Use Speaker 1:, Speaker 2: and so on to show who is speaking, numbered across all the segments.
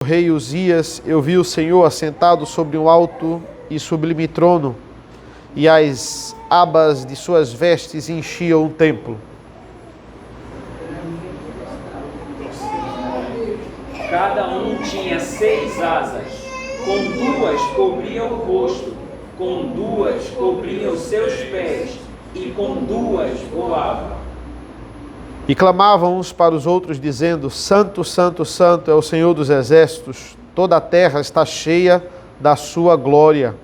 Speaker 1: O rei Uzias, eu vi o Senhor assentado sobre um alto e sublime trono, e as abas de suas vestes enchiam o templo.
Speaker 2: Cada um tinha 6 asas, com 2 cobria o rosto, com 2 cobria os seus pés, e com 2 voava.
Speaker 1: E clamavam uns para os outros, dizendo: Santo, Santo, Santo é o Senhor dos exércitos, toda a terra está cheia da sua glória.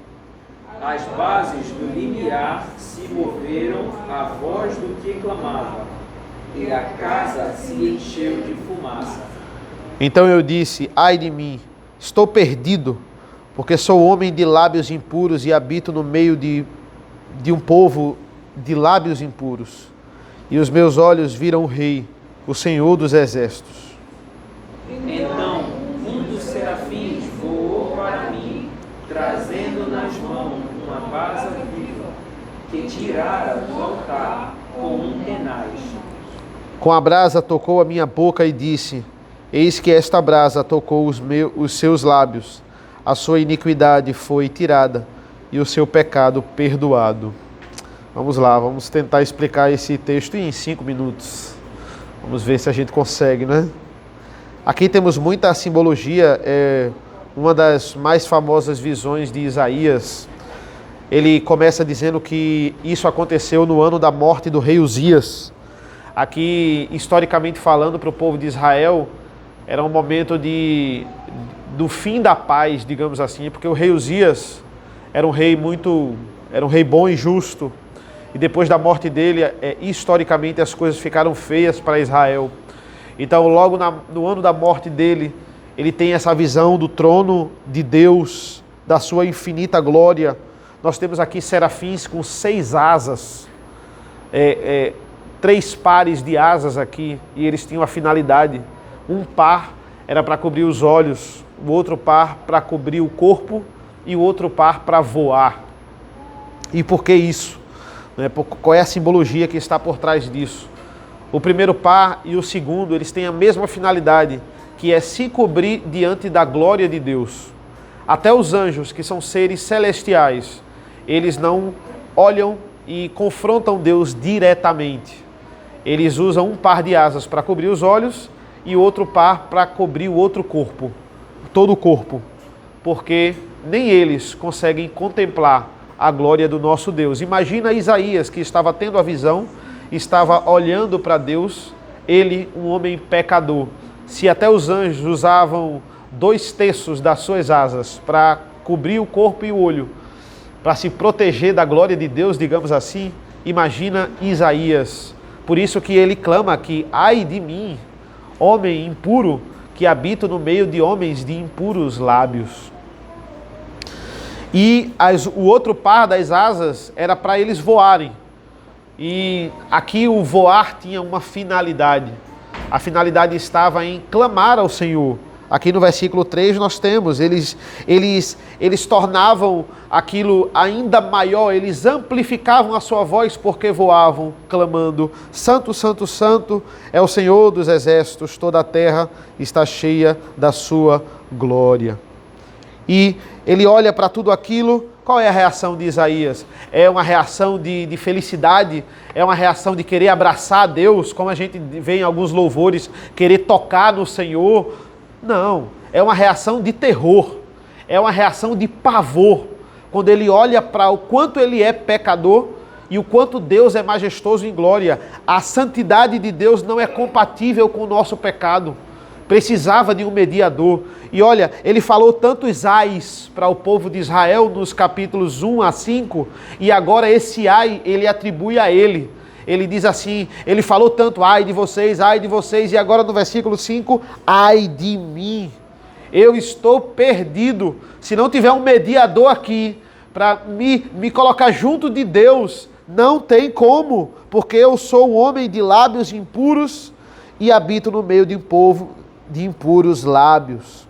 Speaker 2: As bases do limiar se moveram à voz do que clamava, e a casa se encheu de fumaça.
Speaker 1: Então eu disse: ai de mim, estou perdido, porque sou homem de lábios impuros e habito no meio de um povo de lábios impuros. E os meus olhos viram o Rei, o Senhor dos exércitos.
Speaker 2: Então um dos serafins voou para mim, trazendo nas mãos uma brasa viva, que tirara do altar com um tenaz.
Speaker 1: Com a brasa tocou a minha boca e disse: eis que esta brasa tocou os seus lábios, a sua iniquidade foi tirada e o seu pecado perdoado. Vamos lá, vamos tentar explicar esse texto em 5 minutos. Vamos ver se a gente consegue, né? Aqui temos muita simbologia, uma das mais famosas visões de Isaías. Ele começa dizendo que isso aconteceu no ano da morte do rei Uzias. Aqui, historicamente falando, para o povo de Israel, era um momento do fim da paz, digamos assim, porque o rei Uzias era um rei bom e justo. E depois da morte dele, historicamente, as coisas ficaram feias para Israel. Então, logo no ano da morte dele, ele tem essa visão do trono de Deus, da sua infinita glória. Nós temos aqui serafins com 6 asas, 3 pares de asas aqui, e eles tinham a finalidade. Um par era para cobrir os olhos, o outro par para cobrir o corpo e o outro par para voar. E por que isso? Qual é a simbologia que está por trás disso? O primeiro par e o segundo, eles têm a mesma finalidade, que é se cobrir diante da glória de Deus. Até os anjos, que são seres celestiais, eles não olham e confrontam Deus diretamente. Eles usam um par de asas para cobrir os olhos e outro par para cobrir o outro corpo, todo o corpo, porque nem eles conseguem contemplar a glória do nosso Deus. Imagina Isaías, que estava tendo a visão, estava olhando para Deus, ele, um homem pecador. Se até os anjos usavam 2/3 das suas asas para cobrir o corpo e o olho, para se proteger da glória de Deus, digamos assim, imagina Isaías. Por isso que ele clama que, ai de mim, homem impuro, que habito no meio de homens de impuros lábios. E o outro par das asas era para eles voarem. E aqui o voar tinha uma finalidade. A finalidade estava em clamar ao Senhor. Aqui no versículo 3 nós temos, eles tornavam aquilo ainda maior, eles amplificavam a sua voz porque voavam, clamando: Santo, Santo, Santo é o Senhor dos exércitos, toda a terra está cheia da sua glória. E ele olha para tudo aquilo. Qual é a reação de Isaías? É uma reação de felicidade? É uma reação de querer abraçar a Deus, como a gente vê em alguns louvores, querer tocar no Senhor? Não, é uma reação de terror, é uma reação de pavor, quando ele olha para o quanto ele é pecador e o quanto Deus é majestoso em glória. A santidade de Deus não é compatível com o nosso pecado, precisava de um mediador. E olha, ele falou tantos ais para o povo de Israel nos capítulos 1 a 5, e agora esse ai ele atribui a ele. Ele diz assim, ele falou tanto, ai de vocês, e agora no versículo 5, ai de mim, eu estou perdido. Se não tiver um mediador aqui para me colocar junto de Deus, não tem como, porque eu sou um homem de lábios impuros e habito no meio de um povo de impuros lábios.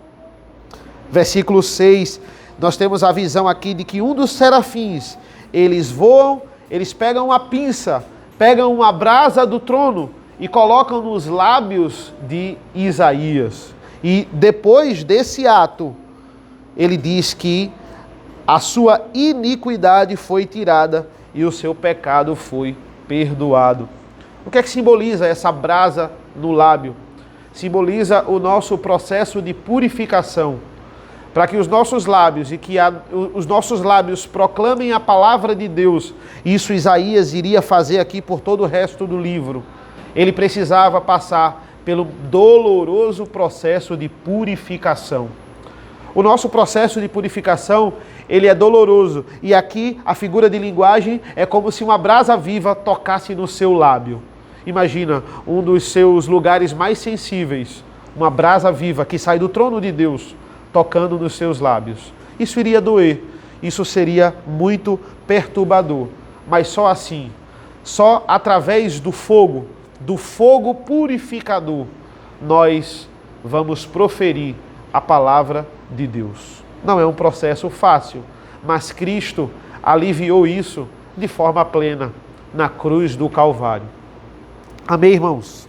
Speaker 1: Versículo 6, nós temos a visão aqui de que um dos serafins, eles voam, eles pegam uma pinça, pegam uma brasa do trono e colocam nos lábios de Isaías. E depois desse ato, ele diz que a sua iniquidade foi tirada e o seu pecado foi perdoado. O que é que simboliza essa brasa no lábio? Simboliza o nosso processo de purificação, para que os nossos lábios os nossos lábios proclamem a palavra de Deus. Isso Isaías iria fazer aqui por todo o resto do livro. Ele precisava passar pelo doloroso processo de purificação. O nosso processo de purificação, ele é doloroso. E aqui a figura de linguagem é como se uma brasa viva tocasse no seu lábio. Imagina um dos seus lugares mais sensíveis, uma brasa viva que sai do trono de Deus, tocando nos seus lábios. Isso iria doer, isso seria muito perturbador. Mas só assim, só através do fogo purificador, nós vamos proferir a palavra de Deus. Não é um processo fácil, mas Cristo aliviou isso de forma plena na cruz do Calvário. Amém, irmãos?